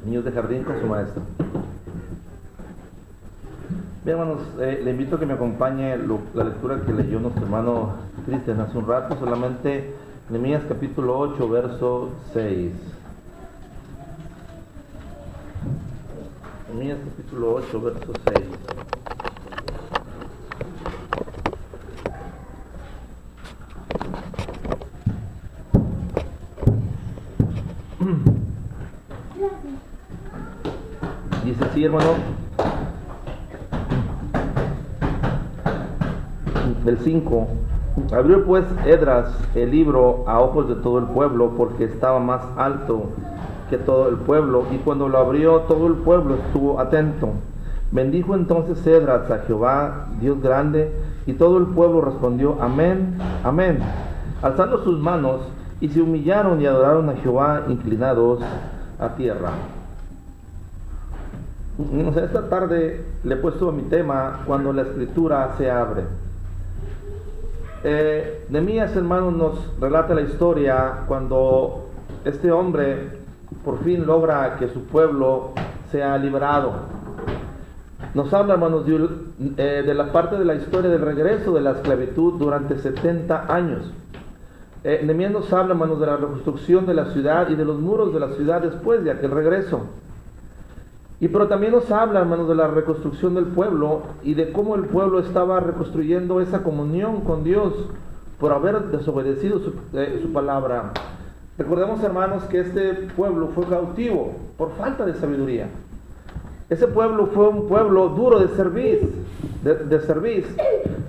Niños de jardín con su maestro. Bien, hermanos, le invito a que me acompañe la lectura que leyó nuestro hermano Cristian hace un rato, solamente Nehemías capítulo 8, verso 6. Nehemías capítulo 8, verso 6. Dice así, hermano, del 5. Abrió pues Esdras el libro a ojos de todo el pueblo, porque estaba más alto que todo el pueblo, y cuando lo abrió todo el pueblo estuvo atento. Bendijo entonces Esdras a Jehová, Dios grande, y todo el pueblo respondió amén, amén, alzando sus manos, y se humillaron y adoraron a Jehová inclinados a tierra. Esta tarde le he puesto a mi tema cuando la escritura se abre. Nehemías, hermano, nos relata la historia cuando este hombre por fin logra que su pueblo sea liberado. Nos habla, hermanos, de la parte de la historia del regreso de la esclavitud durante 70 años. Nehemías nos habla, hermanos, de la reconstrucción de la ciudad y de los muros de la ciudad después de aquel regreso. Pero también nos habla, hermanos, de la reconstrucción del pueblo y de cómo el pueblo estaba reconstruyendo esa comunión con Dios por haber desobedecido su palabra. Recordemos, hermanos, que este pueblo fue cautivo por falta de sabiduría. Ese pueblo fue un pueblo duro de servir.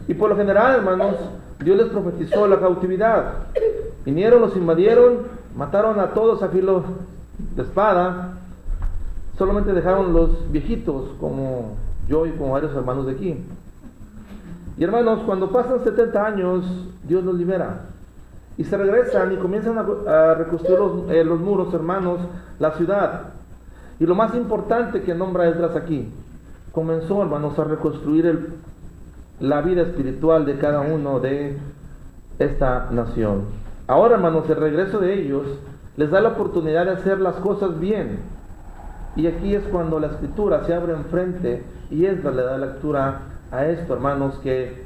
Y por lo general, hermanos, Dios les profetizó la cautividad. Vinieron, los invadieron, mataron a todos a filo de espada. Solamente dejaron los viejitos, como yo y como varios hermanos de aquí. Y hermanos, cuando pasan 70 años, Dios los libera. Y se regresan y comienzan a reconstruir los muros, hermanos, la ciudad. Y lo más importante que nombra Esdras aquí, comenzó, hermanos, a reconstruir la vida espiritual de cada uno de esta nación. Ahora, hermanos, el regreso de ellos les da la oportunidad de hacer las cosas bien. Y aquí es cuando la escritura se abre enfrente y Esdras le da lectura a esto, hermanos, que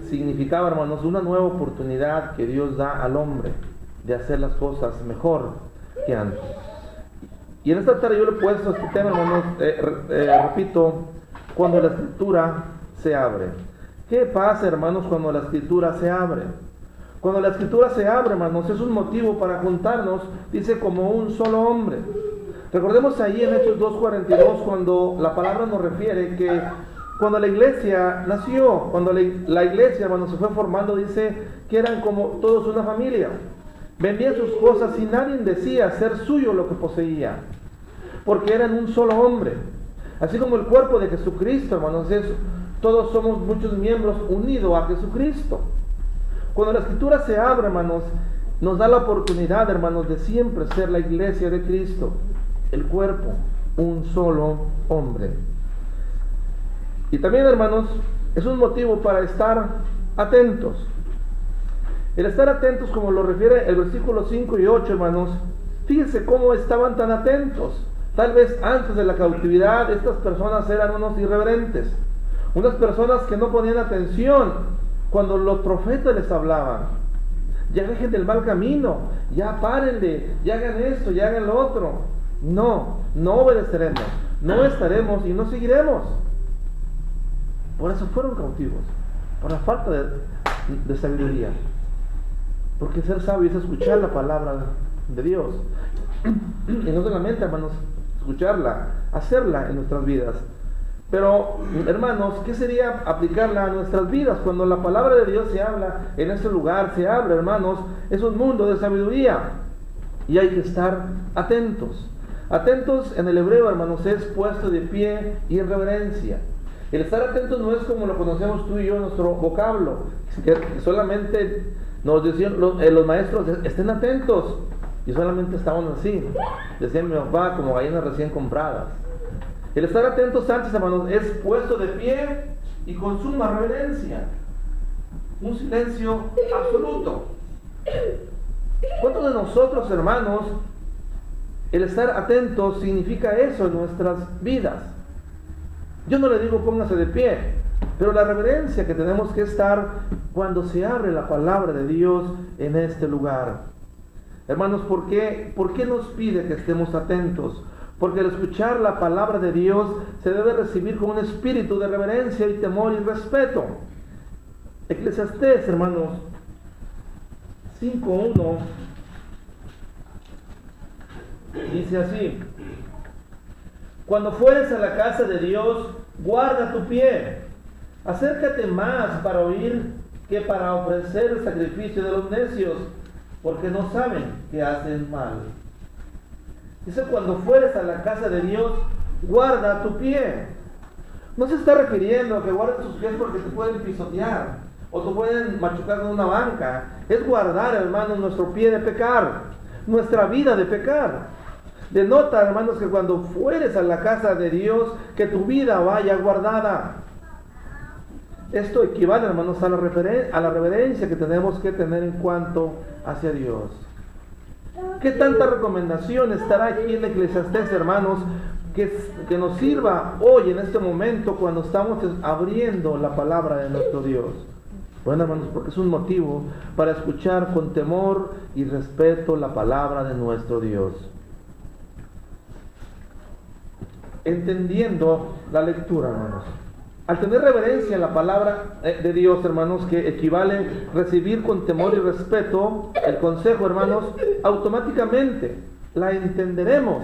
significaba, hermanos, una nueva oportunidad que Dios da al hombre de hacer las cosas mejor que antes. Y en esta tarde yo le he puesto este tema, hermanos, repito, cuando la escritura se abre. ¿Qué pasa, hermanos, cuando la escritura se abre? Cuando la escritura se abre, hermanos, es un motivo para juntarnos, dice, como un solo hombre. Recordemos ahí en Hechos 2:42 cuando la palabra nos refiere que cuando la iglesia nació, cuando la iglesia, hermanos, se fue formando, dice que eran como todos una familia. Vendían sus cosas y nadie decía ser suyo lo que poseía, porque eran un solo hombre. Así como el cuerpo de Jesucristo, hermanos, todos somos muchos miembros unidos a Jesucristo. Cuando la escritura se abre, hermanos, nos da la oportunidad, hermanos, de siempre ser la iglesia de Cristo, el cuerpo, un solo hombre. Y también, hermanos, es un motivo para estar atentos. El estar atentos, como lo refiere el versículo 5 y 8, hermanos, fíjense cómo estaban tan atentos. Tal vez antes de la cautividad estas personas eran unos irreverentes, unas personas que no ponían atención cuando los profetas les hablaban. Ya dejen del mal camino, ya párenle, ya hagan esto, ya hagan lo otro. No obedeceremos, no estaremos y no seguiremos. Por eso fueron cautivos, por la falta de sabiduría. Porque ser sabio es escuchar la palabra de Dios. Y no solamente, hermanos, escucharla, hacerla en nuestras vidas. Pero, hermanos, ¿qué sería aplicarla a nuestras vidas? Cuando la palabra de Dios se habla en este lugar, se abre, hermanos, es un mundo de sabiduría. Y hay que estar atentos. Atentos en el hebreo, hermanos, es puesto de pie y en reverencia. El estar atentos no es como lo conocemos tú y yo, nuestro vocablo, que solamente nos decían los maestros, estén atentos, y solamente estaban así, decían mi papá, como gallinas recién compradas. El estar atentos antes, hermanos, es puesto de pie y con suma reverencia, un silencio absoluto. ¿Cuántos de nosotros, hermanos, El estar atentos significa eso en nuestras vidas. Yo no le digo póngase de pie, pero la reverencia que tenemos que estar cuando se abre la palabra de Dios en este lugar. Hermanos, ¿por qué nos pide que estemos atentos? Porque al escuchar la palabra de Dios se debe recibir con un espíritu de reverencia y temor y respeto. Eclesiastés, hermanos, 5:1 dice así: cuando fueres a la casa de Dios, guarda tu pie. Acércate más para oír que para ofrecer el sacrificio de los necios, porque no saben que hacen mal. Dice, cuando fueres a la casa de Dios, guarda tu pie. No se está refiriendo a que guardes tus pies porque te pueden pisotear o te pueden machucar en una banca. Es guardar, hermanos, nuestro pie de pecar, nuestra vida de pecar. Denota, hermanos, que cuando fueres a la casa de Dios, que tu vida vaya guardada. Esto equivale, hermanos, a la reverencia que tenemos que tener en cuanto hacia Dios. ¿Qué tanta recomendación estará aquí en Eclesiastés, hermanos, que nos sirva hoy, en este momento, cuando estamos abriendo la palabra de nuestro Dios? Bueno, hermanos, porque es un motivo para escuchar con temor y respeto la palabra de nuestro Dios. Entendiendo la lectura, hermanos. Al tener reverencia en la palabra de Dios, hermanos, que equivale recibir con temor y respeto el consejo, hermanos, automáticamente la entenderemos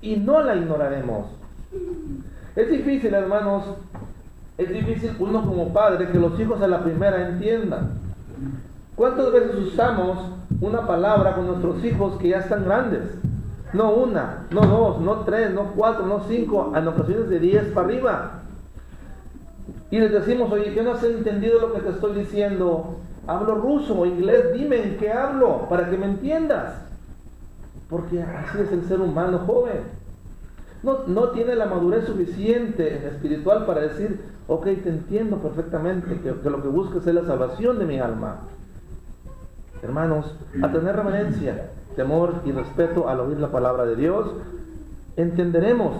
y no la ignoraremos. Es difícil, hermanos, es difícil uno como padre que los hijos a la primera entiendan. ¿Cuántas veces usamos una palabra con nuestros hijos que ya están grandes? No una, no dos, no tres, no cuatro, no cinco, en ocasiones de 10 para arriba. Y les decimos, oye, ¿qué no has entendido lo que te estoy diciendo? Hablo ruso o inglés, dime en qué hablo para que me entiendas. Porque así es el ser humano joven. No tiene la madurez suficiente espiritual para decir, ok, te entiendo perfectamente, que lo que buscas es la salvación de mi alma. Hermanos, a tener reverencia, temor y respeto al oír la palabra de Dios, entenderemos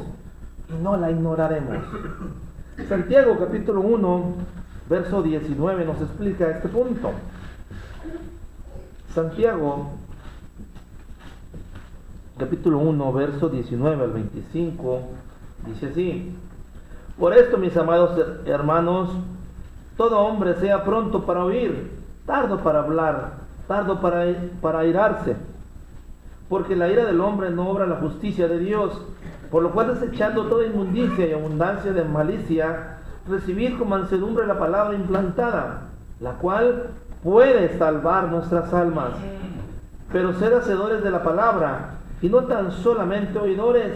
y no la ignoraremos. Santiago capítulo 1, verso 19 nos explica este punto. Santiago capítulo 1, verso 19 al 25, dice así: por esto, mis amados hermanos, todo hombre sea pronto para oír, tardo para hablar, tardo para airarse, porque la ira del hombre no obra la justicia de Dios. Por lo cual, desechando toda inmundicia y abundancia de malicia, recibir con mansedumbre la palabra implantada, la cual puede salvar nuestras almas. Pero sed hacedores de la palabra, y no tan solamente oidores,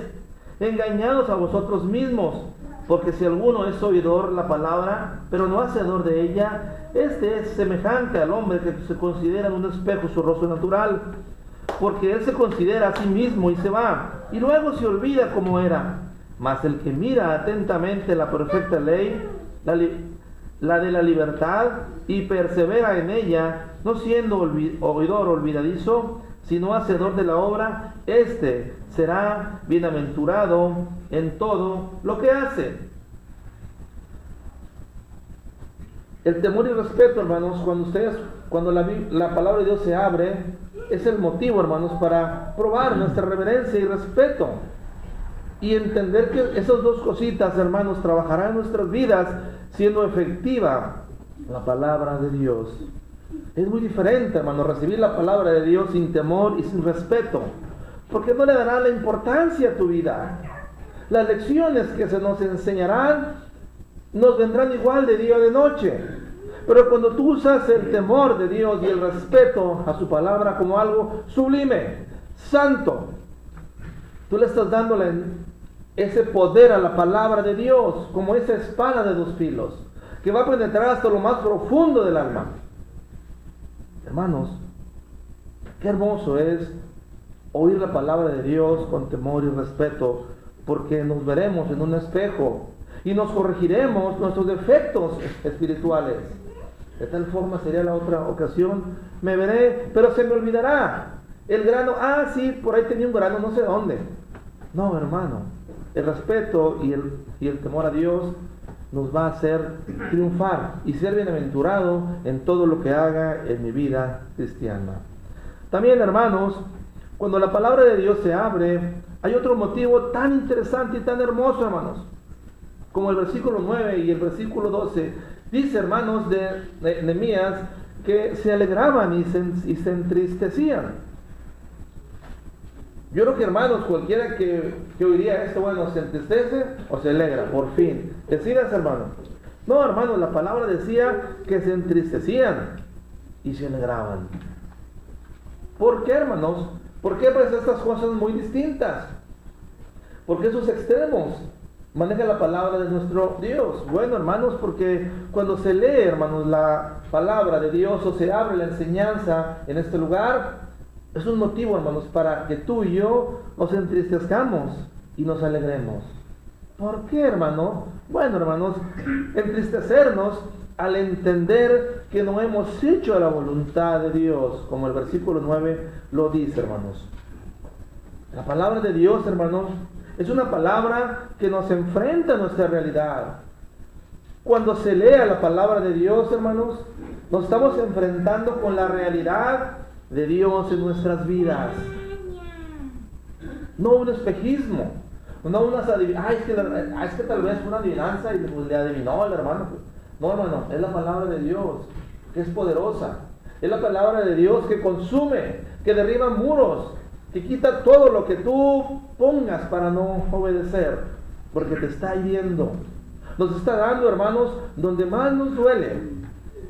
engañados a vosotros mismos, porque si alguno es oidor la palabra, pero no hacedor de ella, este es semejante al hombre que se considera en un espejo su rostro natural, porque él se considera a sí mismo y se va, y luego se olvida cómo era. Mas el que mira atentamente la perfecta ley, la de la libertad, y persevera en ella, no siendo oidor olvidadizo, sino hacedor de la obra, éste será bienaventurado en todo lo que hace. El temor y respeto, hermanos, cuando la palabra de Dios se abre, es el motivo, hermanos, para probar nuestra reverencia y respeto. Y entender que esas dos cositas, hermanos, trabajarán en nuestras vidas siendo efectiva la palabra de Dios. Es muy diferente, hermano, recibir la palabra de Dios sin temor y sin respeto, porque no le dará la importancia a tu vida. Las lecciones que se nos enseñarán nos vendrán igual de día o de noche. Pero cuando tú usas el temor de Dios y el respeto a su palabra como algo sublime, santo, tú le estás dándole ese poder a la palabra de Dios, como esa espada de 2 filos, que va a penetrar hasta lo más profundo del alma. Hermanos, qué hermoso es oír la palabra de Dios con temor y respeto, porque nos veremos en un espejo y nos corregiremos nuestros defectos espirituales. De tal forma sería la otra ocasión, me veré, pero se me olvidará. El grano, sí, por ahí tenía un grano, no sé dónde. No, hermano, el respeto y el temor a Dios nos va a hacer triunfar y ser bienaventurado en todo lo que haga en mi vida cristiana. También, hermanos, cuando la palabra de Dios se abre, hay otro motivo tan interesante y tan hermoso, hermanos, como el versículo 9 y el versículo 12. Dice, hermanos, de Nehemías, que se alegraban y se entristecían. Yo creo que, hermanos, cualquiera que oiría esto, bueno, se entristece o se alegra, por fin. Decidas, hermano. No, hermanos, la palabra decía que se entristecían y se alegraban. ¿Por qué, hermanos? ¿Por qué pues estas cosas muy distintas? ¿Por qué esos extremos maneja la palabra de nuestro Dios? Bueno, hermanos, porque cuando se lee, hermanos, la palabra de Dios o se abre la enseñanza en este lugar, es un motivo, hermanos, para que tú y yo nos entristezcamos y nos alegremos. ¿Por qué, hermano? Bueno, hermanos, entristecernos al entender que no hemos hecho la voluntad de Dios, como el versículo 9 lo dice, hermanos. La palabra de Dios, hermanos, es una palabra que nos enfrenta a nuestra realidad. Cuando se lea la palabra de Dios, hermanos, nos estamos enfrentando con la realidad de Dios en nuestras vidas. No un espejismo, no unas adivinanzas. Es que tal vez fue una adivinanza y le adivinó el hermano. No, hermano, es la palabra de Dios que es poderosa. Es la palabra de Dios que consume, que derriba muros, que quita todo lo que tú pongas para no obedecer, porque te está hiriendo. Nos está dando, hermanos, donde más nos duele.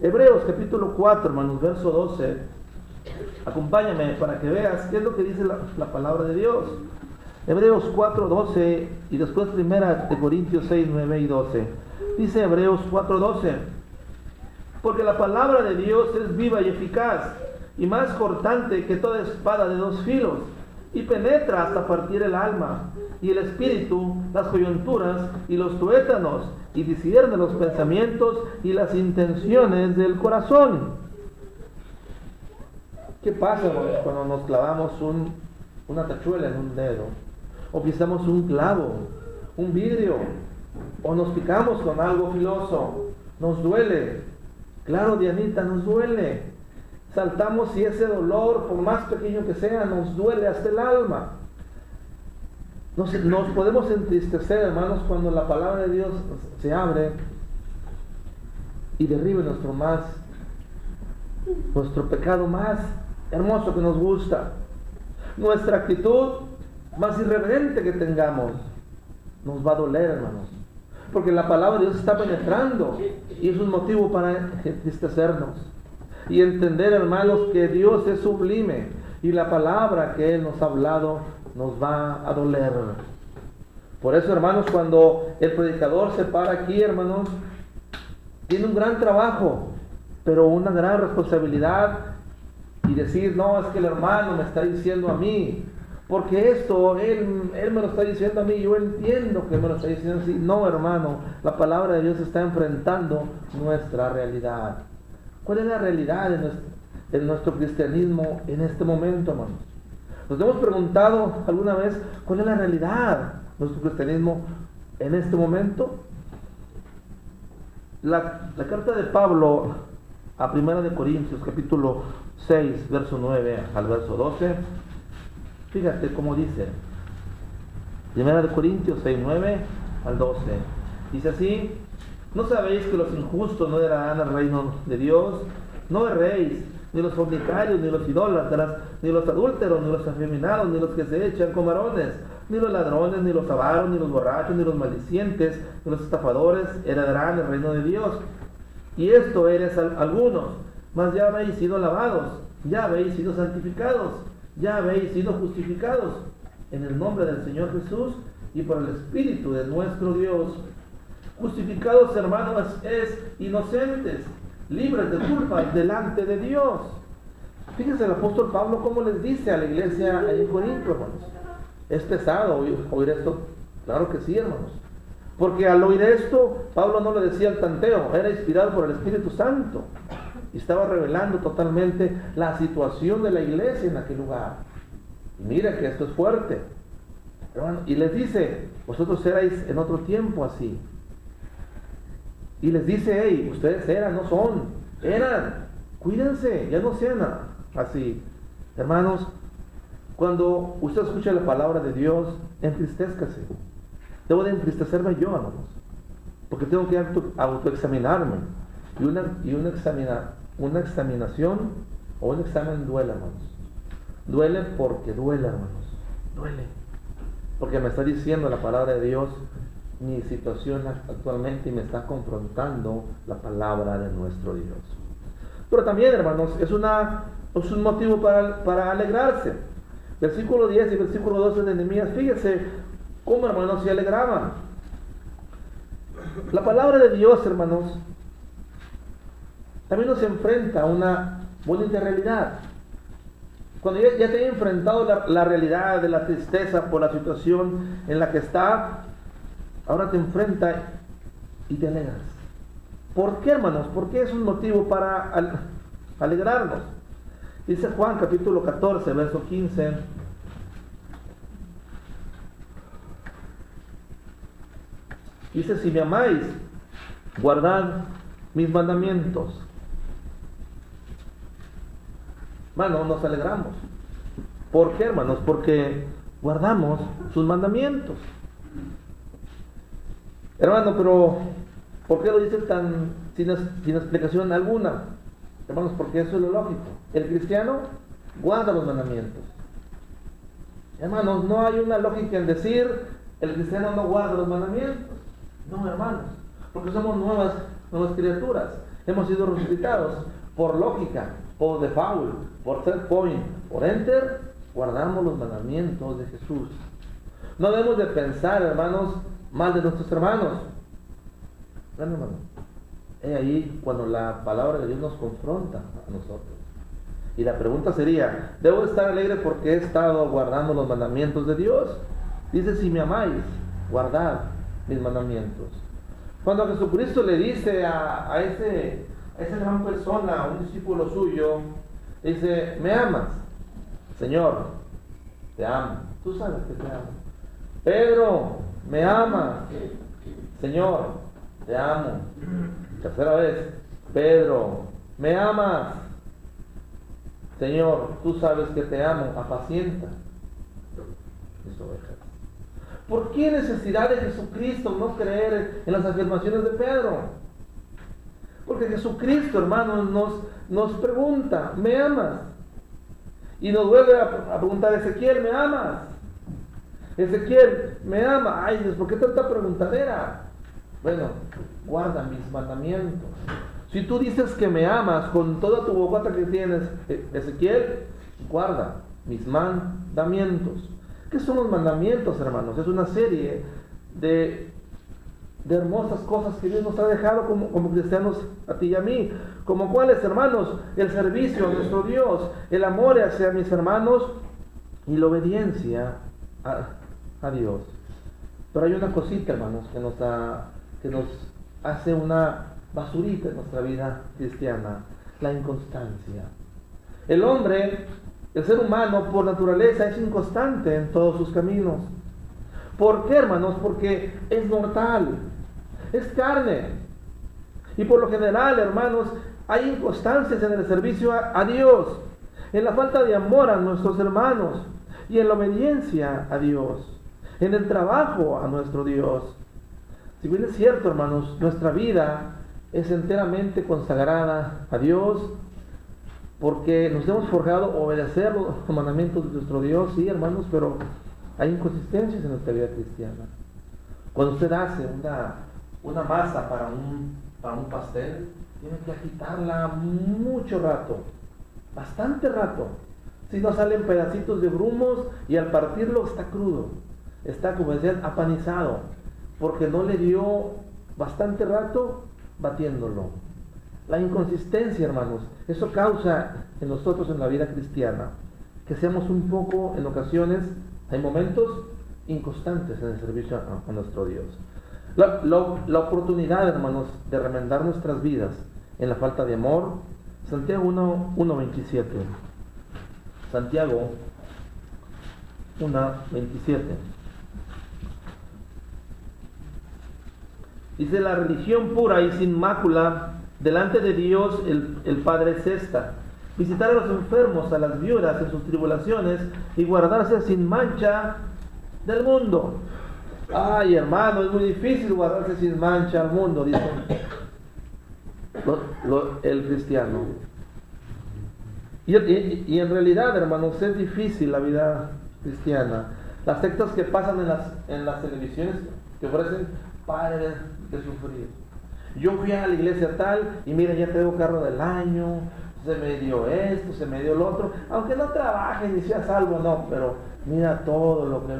Hebreos capítulo 4, hermanos, verso 12. Acompáñame para que veas qué es lo que dice la palabra de Dios. Hebreos 4, 12 y después 1 Corintios 6, 9 y 12. Dice Hebreos 4, 12. Porque la palabra de Dios es viva y eficaz y más cortante que toda espada de dos filos, y penetra hasta partir el alma y el espíritu, las coyunturas y los tuétanos, y discierne los pensamientos y las intenciones del corazón. ¿Qué pasa, hermanos, cuando nos clavamos una tachuela en un dedo? O pisamos un clavo, un vidrio, o nos picamos con algo filoso. Nos duele. Claro, Dianita, nos duele. Saltamos y ese dolor, por más pequeño que sea, nos duele hasta el alma. Nos podemos entristecer, hermanos, cuando la palabra de Dios se abre y derribe nuestro pecado más hermoso que nos gusta, nuestra actitud más irreverente que tengamos. Nos va a doler, hermanos, porque la palabra de Dios está penetrando y es un motivo para entristecernos y entender, hermanos, que Dios es sublime y la palabra que Él nos ha hablado nos va a doler. Por eso, hermanos, cuando el predicador se para aquí, hermanos, tiene un gran trabajo, pero una gran responsabilidad. Y decir, no, es que el hermano me está diciendo a mí, porque esto, él me lo está diciendo a mí, yo entiendo que me lo está diciendo así. No, hermano, la palabra de Dios está enfrentando nuestra realidad. ¿Cuál es la realidad de nuestro cristianismo en este momento, hermanos? ¿Nos hemos preguntado alguna vez cuál es la realidad de nuestro cristianismo en este momento? La carta de Pablo a 1 Corintios capítulo 6, verso 9 al verso 12, fíjate cómo dice. 1 Corintios 6, 9 al 12. Dice así: ¿no sabéis que los injustos no heredarán el reino de Dios? No erréis, ni los fornicarios, ni los idólatras, ni los adúlteros, ni los afeminados, ni los que se echan con varones, ni los ladrones, ni los avaros, ni los borrachos, ni los maldicientes, ni los estafadores heredarán el reino de Dios. Y esto eres algunos, mas ya habéis sido lavados, ya habéis sido santificados, ya habéis sido justificados en el nombre del Señor Jesús y por el Espíritu de nuestro Dios. Justificados, hermanos, es inocentes, libres de culpa delante de Dios. Fíjense el apóstol Pablo cómo les dice a la iglesia en Corinto, hermanos. Es pesado oír esto, claro que sí, hermanos. Porque al oír esto, Pablo no le decía al tanteo, era inspirado por el Espíritu Santo. y estaba revelando totalmente la situación de la iglesia en aquel lugar. Y mira que esto es fuerte, hermano. Y les dice, vosotros erais en otro tiempo así. Y les dice, hey, ustedes eran, no son, eran, cuídense, ya no sean así. Hermanos, cuando usted escucha la palabra de Dios, entristezcase. Debo de entristecerme yo, hermanos, porque tengo que autoexaminarme. Y una examinación o un examen duele, hermanos. Duele porque duele, hermanos. Duele. Porque me está diciendo la palabra de Dios mi situación actualmente y me está confrontando la palabra de nuestro Dios. Pero también, hermanos, es un motivo para alegrarse. Versículo 10 y versículo 12 de Nehemías, fíjese cómo, hermanos, se alegraban. La palabra de Dios, hermanos, también nos enfrenta a una bonita realidad. Cuando ya te he enfrentado la realidad de la tristeza por la situación en la que está, ahora te enfrenta y te alegras. ¿Por qué, hermanos? ¿Por qué es un motivo para alegrarnos? Dice Juan capítulo 14, verso 15. Dice, si me amáis, guardad mis mandamientos. Hermanos, nos alegramos. ¿Por qué, hermanos? Porque guardamos sus mandamientos. Hermano, pero ¿por qué lo dice sin explicación alguna? Hermanos, porque eso es lo lógico. El cristiano guarda los mandamientos. Hermanos, no hay una lógica en decir el cristiano no guarda los mandamientos. No, hermanos, porque somos nuevas criaturas. Hemos sido resucitados por lógica, por default, por set point, por enter. Guardamos los mandamientos de Jesús. No debemos de pensar, hermanos, mal de nuestros hermanos. Bueno, hermano, es ahí cuando la palabra de Dios nos confronta a nosotros. Y la pregunta sería, ¿debo estar alegre porque he estado guardando los mandamientos de Dios? Dice, si me amáis, guardad mis mandamientos. Cuando Jesucristo le dice a esa gran persona, a un discípulo suyo, dice, ¿me amas? Señor, te amo. Tú sabes que te amo. Pedro, ¿me amas? Señor, te amo. Tercera vez, Pedro, ¿me amas? Señor, tú sabes que te amo. Apacienta mis ovejas. ¿Por qué necesidad de Jesucristo no creer en las afirmaciones de Pedro? Porque Jesucristo, hermanos, nos pregunta, ¿me amas? Y nos vuelve a preguntar, Ezequiel, ¿me amas? Ezequiel, ¿me ama? Ay Dios, ¿por qué tanta preguntadera? Bueno, guarda mis mandamientos. Si tú dices que me amas con toda tu bocota que tienes, Ezequiel, guarda mis mandamientos. ¿Qué son los mandamientos, hermanos? Es una serie de hermosas cosas que Dios nos ha dejado como cristianos a ti y a mí. ¿Como cuáles, hermanos? El servicio a nuestro Dios, el amor hacia mis hermanos y la obediencia a Dios. Pero hay una cosita, hermanos, que nos hace una basurita en nuestra vida cristiana: la inconstancia. El hombre, el ser humano, por naturaleza es inconstante en todos sus caminos. ¿Por qué, hermanos? Porque es mortal, es carne. Y por lo general, hermanos, hay inconstancias en el servicio a Dios, en la falta de amor a nuestros hermanos y en la obediencia a Dios, en el trabajo a nuestro Dios. Si bien es cierto, hermanos, nuestra vida es enteramente consagrada a Dios, porque nos hemos forjado obedecer los mandamientos de nuestro Dios, sí, hermanos, pero hay inconsistencias en nuestra vida cristiana. Cuando usted hace una masa para un pastel, tiene que agitarla mucho rato, bastante rato. Si no salen pedacitos de grumos y al partirlo está crudo, está, como decían, apanizado, porque no le dio bastante rato batiéndolo. La inconsistencia, hermanos, eso causa en nosotros, en la vida cristiana, que seamos un poco, en ocasiones, hay momentos inconstantes en el servicio a nuestro Dios. La oportunidad, hermanos, de remendar nuestras vidas en la falta de amor Santiago 1:27. Santiago 1:27. Dice: la religión pura y sin mácula delante de Dios el Padre es esta: visitar a los enfermos, a las viudas en sus tribulaciones, y guardarse sin mancha del mundo. Ay, hermano, es muy difícil guardarse sin mancha al mundo, dice el cristiano. Y en realidad, hermanos, es difícil la vida cristiana. Las sectas que pasan en las televisiones que ofrecen, paren de sufrir. Yo fui a la iglesia tal y mira, ya tengo carro del año, se me dio esto, se me dio lo otro, aunque no trabaje ni sea salvo, no, pero mira todo lo que he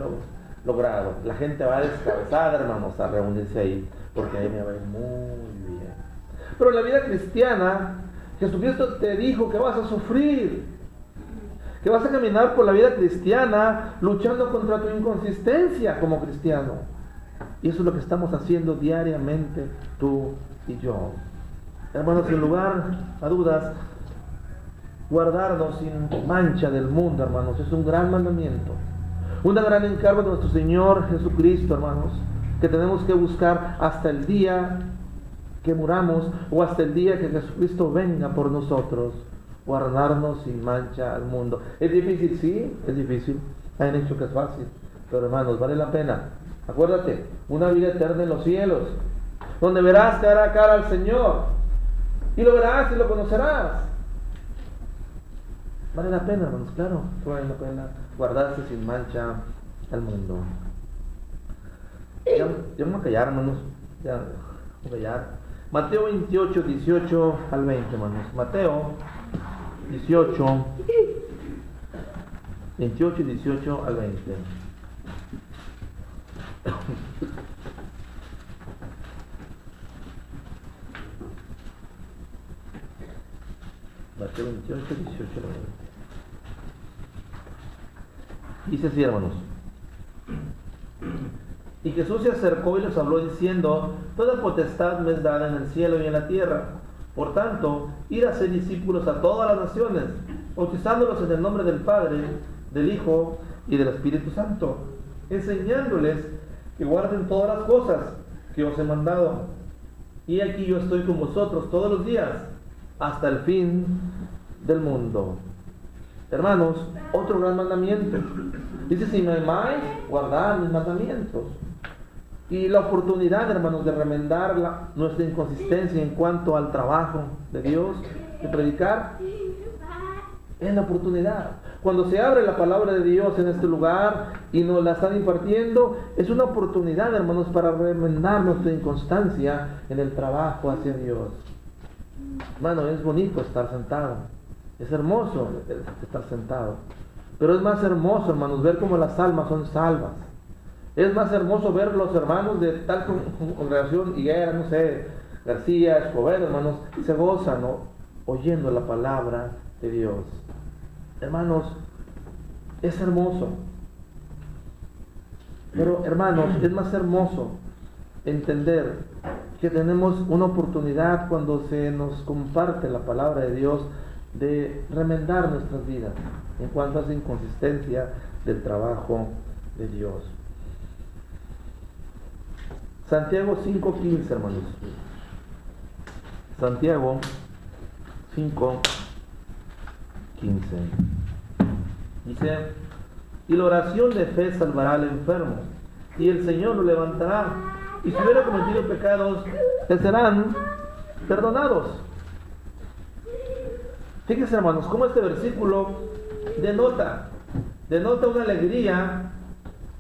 logrado. La gente va descabezada, hermanos, a reunirse ahí, porque ahí me va a ir muy bien. Pero en la vida cristiana, Jesucristo te dijo que vas a sufrir, que vas a caminar por la vida cristiana luchando contra tu inconsistencia como cristiano. Y eso es lo que estamos haciendo diariamente tú y yo. Hermanos, sin lugar a dudas, guardarnos sin mancha del mundo, hermanos, es un gran mandamiento, una gran encargo de nuestro Señor Jesucristo, hermanos, que tenemos que buscar hasta el día que muramos o hasta el día que Jesucristo venga por nosotros, guardarnos sin mancha al mundo. ¿Es difícil? Sí, es difícil. Han hecho que es fácil, pero hermanos, vale la pena. Acuérdate, una vida eterna en los cielos, donde verás cara a cara al Señor, y lo verás y lo conocerás. Vale la pena, hermanos, claro, vale la pena guardarse sin mancha al mundo. Ya vamos a callar, hermanos, ya vamos a callar. Mateo 28, 18 al 20, hermanos. Mateo 28, 28 y 18 al 20. Mateo 28, 18 al 20. Dice así, hermanos: y Jesús se acercó y les habló diciendo: toda potestad me es dada en el cielo y en la tierra. Por tanto, id a ser discípulos a todas las naciones, bautizándolos en el nombre del Padre, del Hijo y del Espíritu Santo, enseñándoles que guarden todas las cosas que os he mandado. Y aquí yo estoy con vosotros todos los días, hasta el fin del mundo. Hermanos, otro gran mandamiento. Dice: si me amáis, guardad mis mandamientos. Y la oportunidad, hermanos, de remendar nuestra inconsistencia en cuanto al trabajo de Dios, de predicar, es la oportunidad. Cuando se abre la palabra de Dios en este lugar y nos la están impartiendo, es una oportunidad, hermanos, para remendar nuestra inconstancia en el trabajo hacia Dios. Hermano, es bonito estar sentado, es hermoso estar sentado, pero es más hermoso, hermanos, ver cómo las almas son salvas. Es más hermoso ver los hermanos de tal congregación, Higuera, no sé, García, Escobedo, hermanos, se gozan, ¿no?, oyendo la palabra de Dios. Hermanos, es hermoso. Pero, hermanos, es más hermoso entender que tenemos una oportunidad cuando se nos comparte la palabra de Dios de remendar nuestras vidas en cuanto a esa inconsistencia del trabajo de Dios. Santiago 5:15, hermanos. Santiago 5:15. Dice: y la oración de fe salvará al enfermo, y el Señor lo levantará, y si hubiera cometido pecados, le serán perdonados. Fíjense, hermanos, cómo este versículo denota una alegría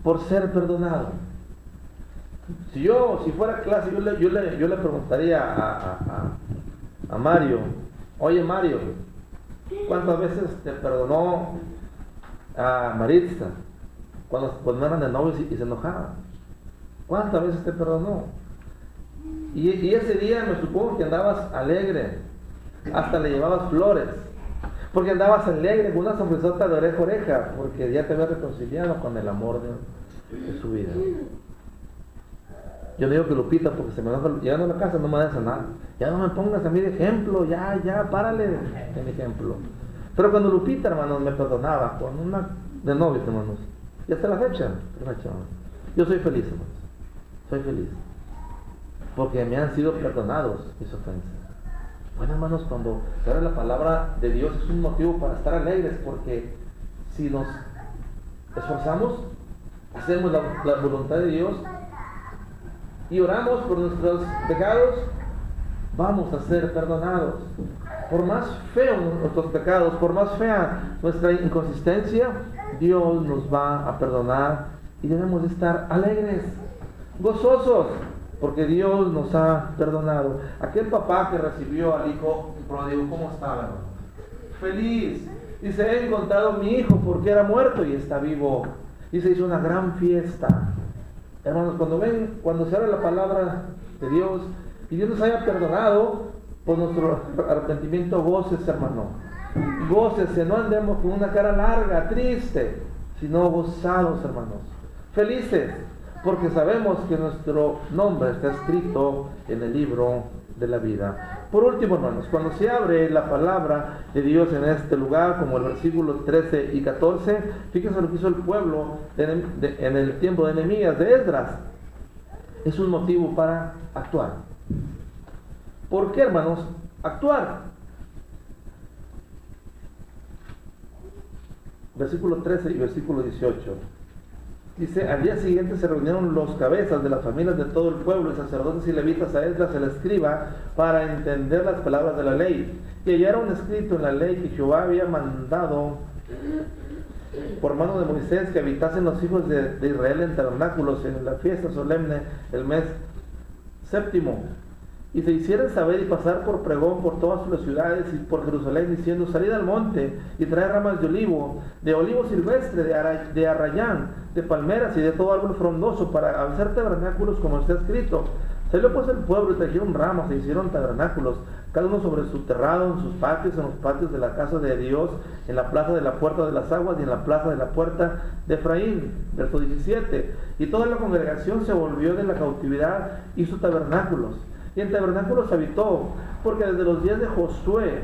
por ser perdonado. Si fuera clase, yo le preguntaría a Mario: oye, Mario, ¿cuántas veces te perdonó a Maritza cuando eran de novios y se enojaban? ¿Cuántas veces te perdonó? Y ese día me supongo que andabas alegre, hasta le llevabas flores, porque andabas alegre con una sonrisota de oreja a oreja, porque ya te había reconciliado con el amor de su vida. Yo no digo que Lupita, porque se me enoja, llegando a la casa no me hace nada. Ya no me pongas a mí de ejemplo, ya, párale de mi ejemplo. Pero cuando Lupita, hermanos, me perdonaba con una de novios, hermanos, y hasta la fecha, yo soy feliz, hermanos. Soy feliz. Porque me han sido perdonados mis ofensas. Bueno, hermanos, cuando se abre la palabra de Dios es un motivo para estar alegres, porque si nos esforzamos, hacemos la voluntad de Dios y oramos por nuestros pecados, vamos a ser perdonados. Por más feos nuestros pecados, por más fea nuestra inconsistencia, Dios nos va a perdonar y debemos de estar alegres, gozosos, porque Dios nos ha perdonado. Aquel papá que recibió al hijo pródigo, ¿cómo estaba, hermano? Feliz. Dice, he encontrado a mi hijo porque era muerto y está vivo. Y se hizo una gran fiesta. Hermanos, cuando se abre la palabra de Dios y Dios nos haya perdonado por nuestro arrepentimiento, gócese, hermano. Gócese, no andemos con una cara larga, triste, sino gozados, hermanos. Felices, porque sabemos que nuestro nombre está escrito en el libro de la vida. Por último, hermanos, cuando se abre la palabra de Dios en este lugar, como el versículo 13 y 14, fíjense lo que hizo el pueblo en el tiempo de Nehemías, de Esdras. Es un motivo para actuar. ¿Por qué, hermanos? Actuar. Versículo 13 y versículo 18. Dice, al día siguiente se reunieron los cabezas de las familias de todo el pueblo, y sacerdotes y levitas, a Esdras el escriba, para entender las palabras de la ley. Y hallaron escrito en la ley que Jehová había mandado por mano de Moisés que habitasen los hijos de Israel en tabernáculos en la fiesta solemne el mes séptimo. Y se hicieran saber y pasar por pregón por todas las ciudades y por Jerusalén, diciendo, salid al monte y traed ramas de olivo silvestre, de arrayán, de palmeras y de todo árbol frondoso, para hacer tabernáculos como está escrito. Salió pues el pueblo y trajeron ramas e hicieron tabernáculos, cada uno sobre su terrado, en sus patios, en los patios de la casa de Dios, en la plaza de la puerta de las aguas y en la plaza de la puerta de Efraín. Verso 17. Y toda la congregación se volvió de la cautividad, hizo tabernáculos. Y en tabernáculos habitó, porque desde los días de Josué,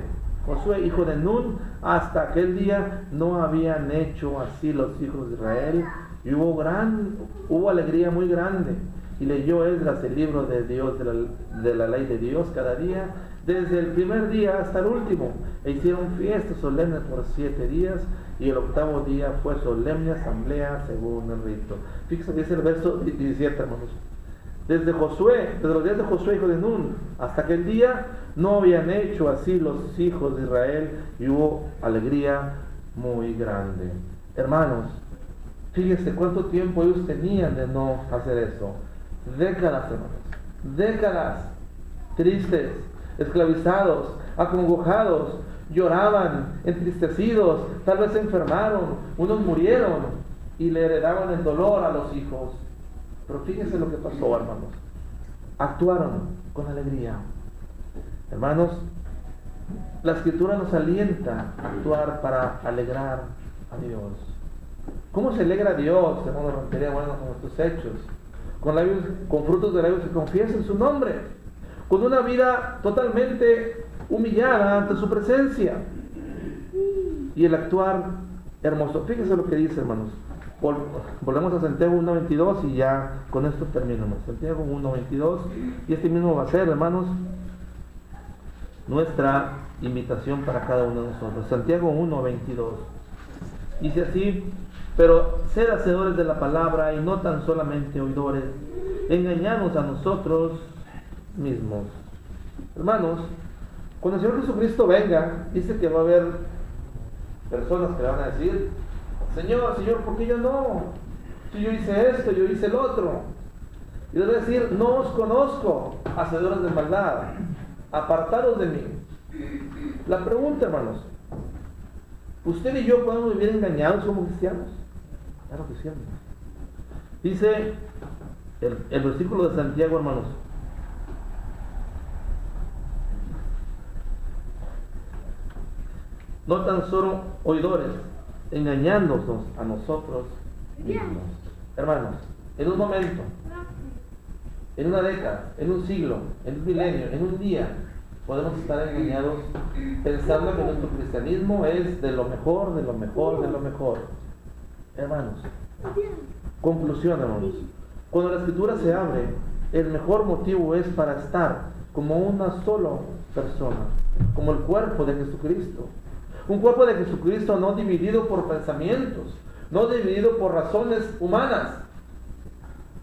hijo de Nun, hasta aquel día no habían hecho así los hijos de Israel, y hubo alegría muy grande. Y leyó Esdras el libro de Dios, de la ley de Dios, cada día, desde el primer día hasta el último, e hicieron fiestas solemnes por 7 días, y el octavo día fue solemne asamblea según el rito. Fíjense que dice el verso 17, hermanos. Desde los días de Josué, hijo de Nun, hasta aquel día no habían hecho así los hijos de Israel, y hubo alegría muy grande. Hermanos, fíjense cuánto tiempo ellos tenían de no hacer eso. Décadas, hermanos, décadas, tristes, esclavizados, acongojados, lloraban, entristecidos, tal vez se enfermaron, unos murieron y le heredaban el dolor a los hijos. Pero fíjense lo que pasó, hermanos. Actuaron con alegría. Hermanos, la Escritura nos alienta a actuar para alegrar a Dios. ¿Cómo se alegra a Dios, hermanos? Rompería, bueno, con nuestros hechos. Con frutos de labios que confiesen su nombre. Con una vida totalmente humillada ante su presencia. Y el actuar hermoso. Fíjense lo que dice, hermanos. Volvemos a Santiago 1.22 y ya con esto terminamos. Santiago 1.22, y este mismo va a ser, hermanos, nuestra invitación para cada uno de nosotros. Santiago 1.22 dice así: pero sed hacedores de la palabra y no tan solamente oidores, engañados a nosotros mismos. Hermanos, cuando el Señor Jesucristo venga, dice que va a haber personas que le van a decir: Señor, ¿por qué yo no? Si yo hice esto, yo hice el otro. Y debe decir: no os conozco, hacedores de maldad, apartados de mí. La pregunta, hermanos, ¿usted y yo podemos vivir engañados como cristianos? Claro que sí, hermanos. Dice el versículo de Santiago, hermanos: no tan solo oidores, engañándonos a nosotros mismos. Hermanos, en un momento en una década, en un siglo, en un milenio, en un día, podemos estar engañados pensando que nuestro cristianismo es de lo mejor, de lo mejor, de lo mejor. Hermanos, conclusión, hermanos. Cuando la Escritura se abre, el mejor motivo es para estar como una sola persona, como el cuerpo de Jesucristo. Un cuerpo de Jesucristo no dividido por pensamientos, no dividido por razones humanas,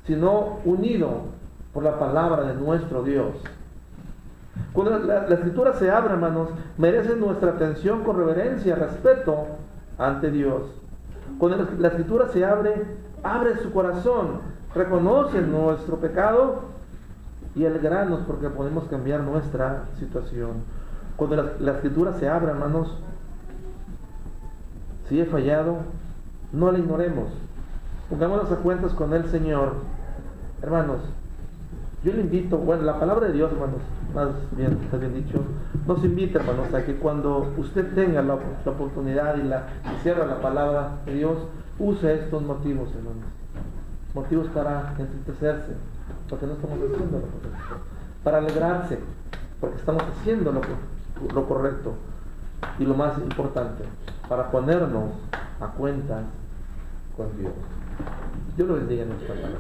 sino unido por la palabra de nuestro Dios. Cuando la Escritura se abre, hermanos, merece nuestra atención con reverencia, respeto ante Dios. Cuando la Escritura se abre, abre su corazón, reconoce nuestro pecado y alegrarnos porque podemos cambiar nuestra situación. Cuando la Escritura se abre, hermanos, si he fallado, no la ignoremos. Pongámonos a cuentas con el Señor. Hermanos, yo le invito, bueno, la palabra de Dios, hermanos, más bien, está bien dicho, nos invita, hermanos, a que cuando usted tenga la oportunidad y cierra la palabra de Dios, use estos motivos, hermanos. Motivos para entristecerse, porque no estamos haciendo lo correcto. Para alegrarse, porque estamos haciendo lo correcto. Y lo más importante, para ponernos a cuentas con Dios. Dios lo bendiga en nuestra palabra.